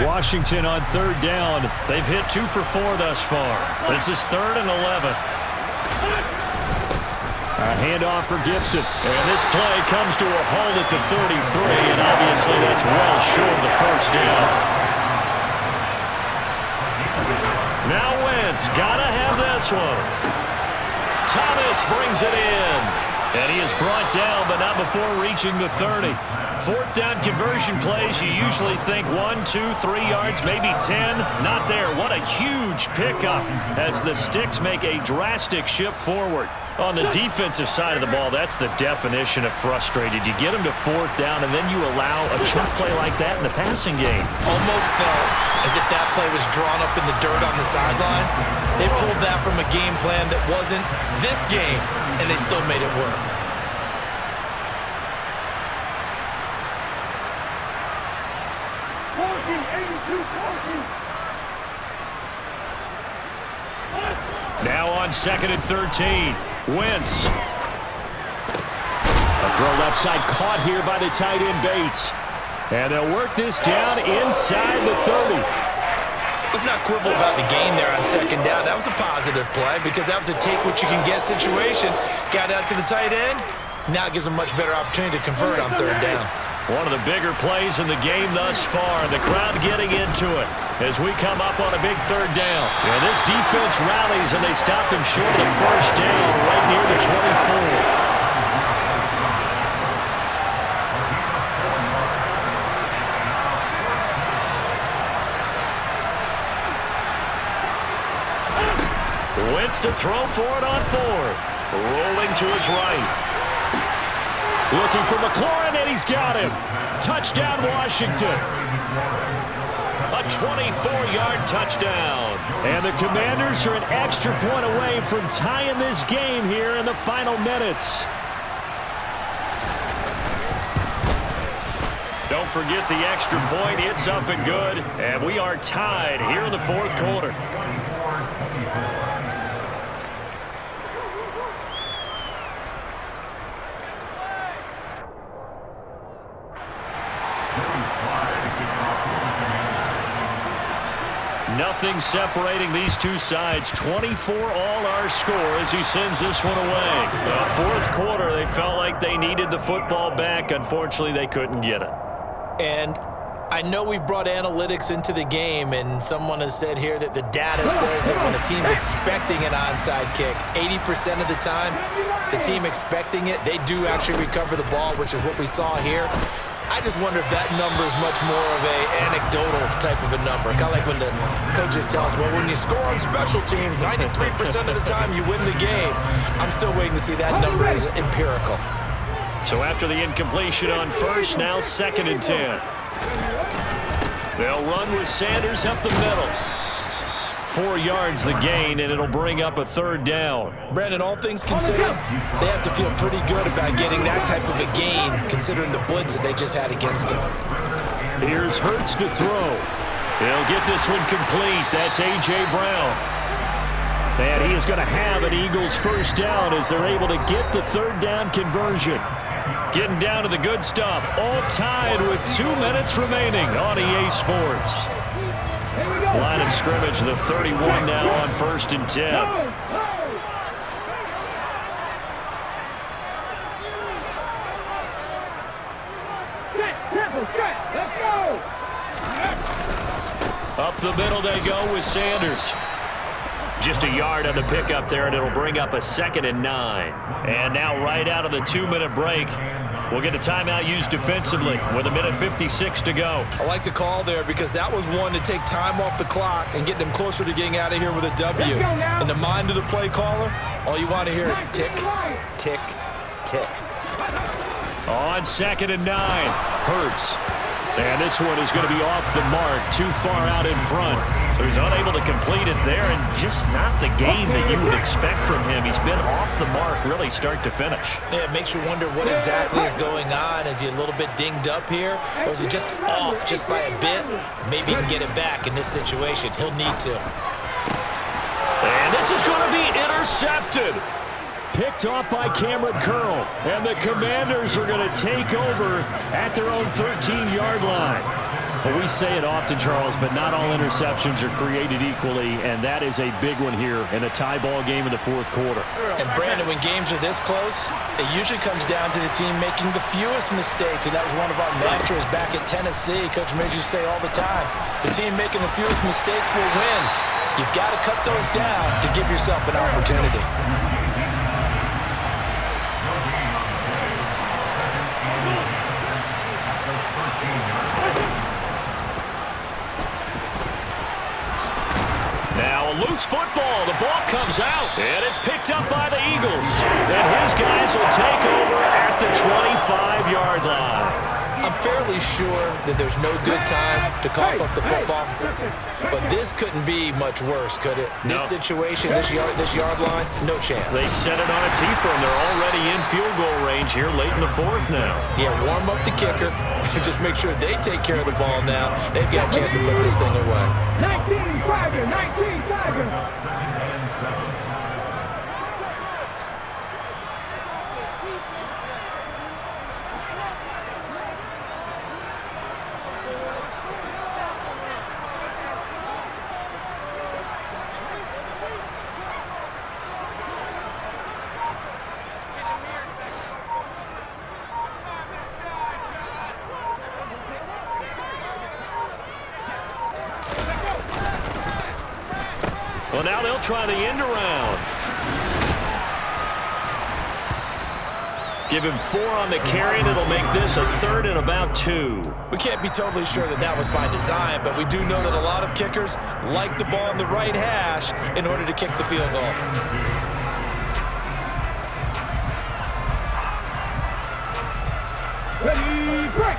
Washington on third down. They've hit 2 for 4 thus far. This is 3rd and 11. A handoff for Gibson. And this play comes to a halt at the 33, and obviously that's well short of the first down. Now Wentz, gotta have this one. Thomas brings it in. And he is brought down, but not before reaching the 30. 4th down conversion plays, you usually think 1, 2, 3 yards, maybe 10. Not there. What a huge pickup as the Sticks make a drastic shift forward. On the defensive side of the ball, that's the definition of frustrated. You get them to 4th down, and then you allow a chunk play like that in the passing game. Almost felt as if that play was drawn up in the dirt on the sideline. They pulled that from a game plan that wasn't this game, and they still made it work. Now on 2nd and 13. Wentz. A throw left side caught here by the tight end Bates. And they'll work this down inside the 30. Let's not quibble about the gain there on 2nd down. That was a positive play because that was a take-what-you-can-get situation. Got out to the tight end. Now it gives them a much better opportunity to convert on 3rd down. One of the bigger plays in the game thus far. The crowd getting into it as we come up on a big 3rd down. And this defense rallies, and they stop them short of the first down right near the 24. Wentz to throw for it on 4th. Rolling to his right. Looking for McLaurin, and he's got him. Touchdown, Washington. A 24-yard touchdown. And the Commanders are an extra point away from tying this game here in the final minutes. Don't forget the extra point. It's up and good. And we are tied here in the 4th quarter. Nothing separating these two sides. 24 all our score as he sends this one away. The 4th quarter, they felt like they needed the football back. Unfortunately, they couldn't get it. And I know we've brought analytics into the game, and someone has said here that the data says that when a team's expecting an onside kick, 80% of the time, the team expecting it, they do actually recover the ball, which is what we saw here. I just wonder if that number is much more of a anecdotal type of a number. Kind of like when the coaches tell us, well, when you score on special teams, 93% of the time you win the game. I'm still waiting to see that number as empirical. So after the incompletion on 1st, now 2nd and 10. They'll run with Sanders up the middle. 4 yards the gain, and it'll bring up a 3rd down. Brandon, all things considered, they have to feel pretty good about getting that type of a gain, considering the blitz that they just had against them. Here's Hurts to throw. He'll get this one complete. That's A.J. Brown. And he is going to have an Eagles 1st down as they're able to get the 3rd down conversion. Getting down to the good stuff. All tied with 2 minutes remaining on EA Sports. Line of scrimmage, the 31 now on 1st and 10. Up the middle they go with Sanders. Just a yard on the pickup there, and it'll bring up a 2nd and 9. And now right out of the 2-minute break, we'll get a timeout used defensively with 1:56 to go. I like the call there because that was one to take time off the clock and get them closer to getting out of here with a W. In the mind of the play caller, all you want to hear is tick, tick, tick. On 2nd and 9, Hurts. And this one is going to be off the mark, too far out in front. So he's unable to complete it there, and just not the game that you would expect from him. He's been off the mark really start to finish. Yeah, it makes you wonder what exactly is going on. Is he a little bit dinged up here, or is he just off just by a bit? Maybe he can get it back in this situation. He'll need to. And this is going to be intercepted. Picked off by Cameron Curl. And the Commanders are going to take over at their own 13-yard line. Well, we say it often, Charles, but not all interceptions are created equally, and that is a big one here in a tie ball game in the fourth quarter. And, Brandon, when games are this close, it usually comes down to the team making the fewest mistakes, and that was one of our mantras back at Tennessee. Coach Midge used to say all the time, the team making the fewest mistakes will win. You've got to cut those down to give yourself an opportunity. Now a loose football. The ball comes out, and it's picked up by the Eagles. And his guys will take over at the 25-yard line. I'm fairly sure that there's no good time to cough up the football, but this couldn't be much worse, could it? No. This situation, this yard line, no chance. They set it on a tee for him. They're already in field goal range here late in the fourth now. Yeah, warm up the kicker and just make sure they take care of the ball now. They've got a chance to put this thing away. 19 Tigers. Well, now they'll try the end around. Give him 4 on the carry, and it'll make this a 3rd and about 2. We can't be totally sure that that was by design, but we do know that a lot of kickers like the ball in the right hash in order to kick the field goal. Ready, break.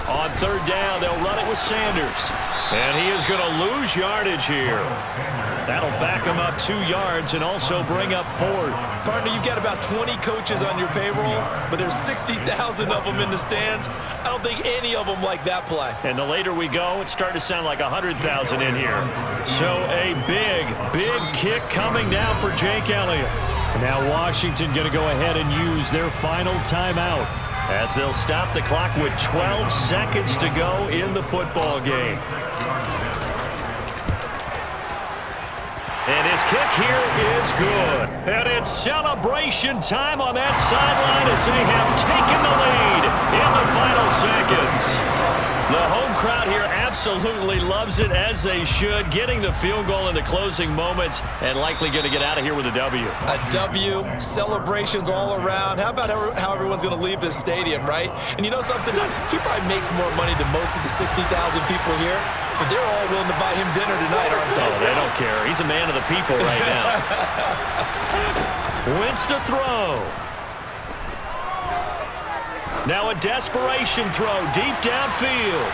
On 3rd down, they'll run it with Sanders. And he is going to lose yardage here. That'll back him up 2 yards and also bring up 4th. Partner, you've got about 20 coaches on your payroll, but there's 60,000 of them in the stands. I don't think any of them like that play. And the later we go, it's starting to sound like 100,000 in here. So a big, big kick coming now for Jake Elliott. And now Washington going to go ahead and use their final timeout, as they'll stop the clock with 12 seconds to go in the football game. And his kick here is good. And it's celebration time on that sideline as they have taken the lead in the final seconds. The home crowd here absolutely loves it, as they should, getting the field goal in the closing moments and likely going to get out of here with a W. A W, celebrations all around. How about how everyone's going to leave this stadium, right? And you know something? He probably makes more money than most of the 60,000 people here, but they're all willing to buy him dinner tonight, aren't they? Oh, they don't care. He's a man of the people right now. Wentz to throw. Now a desperation throw deep downfield.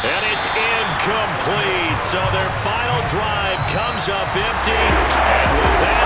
And it's incomplete. So their final drive comes up empty. And with that,